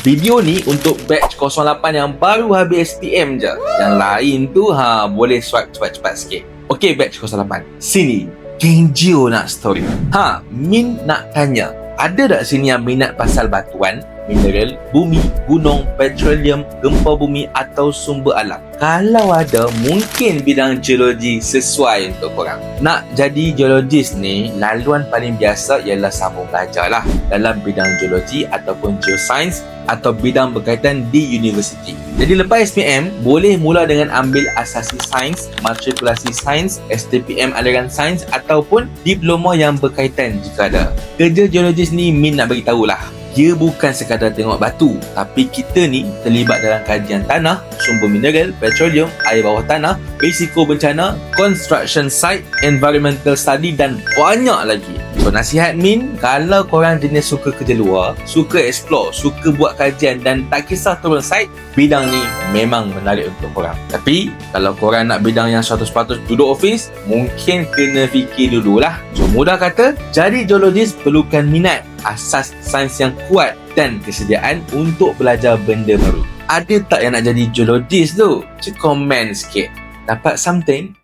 Video ni untuk batch 08 yang baru habis SPM je. Yang lain tu boleh swipe cepat-cepat sikit. Okey, batch 08. Sini, Geng Gio nak story. Min nak tanya, ada tak sini yang minat pasal batuan, mineral, bumi, gunung, petroleum, gempa bumi atau sumber alam? Kalau ada, mungkin bidang geologi sesuai untuk korang. Nak jadi geologis ni, laluan paling biasa ialah sambung belajar lah dalam bidang geologi ataupun geoscience atau bidang berkaitan di universiti. Jadi lepas SPM, boleh mula dengan ambil asasi sains, matrikulasi sains, STPM aliran sains ataupun diploma yang berkaitan jika ada. Kerja geologis ni Min nak beritahu lah, dia bukan sekadar tengok batu, tapi kita ni terlibat dalam kajian tanah, sumber mineral, petroleum, air bawah tanah, risiko bencana, construction site, environmental study dan banyak lagi. So nasihat Min, kalau korang jenis suka kerja luar, suka explore, suka buat kajian dan tak kisah turun site, bidang ni memang menarik untuk korang. Tapi kalau korang nak bidang yang 100% duduk office, mungkin kena fikir dululah. So mudah kata, jadi geologis perlukan minat, asas sains yang kuat dan kesediaan untuk belajar benda baru. Ada tak yang nak jadi geologis tu? Cik komen sikit. Dapat something?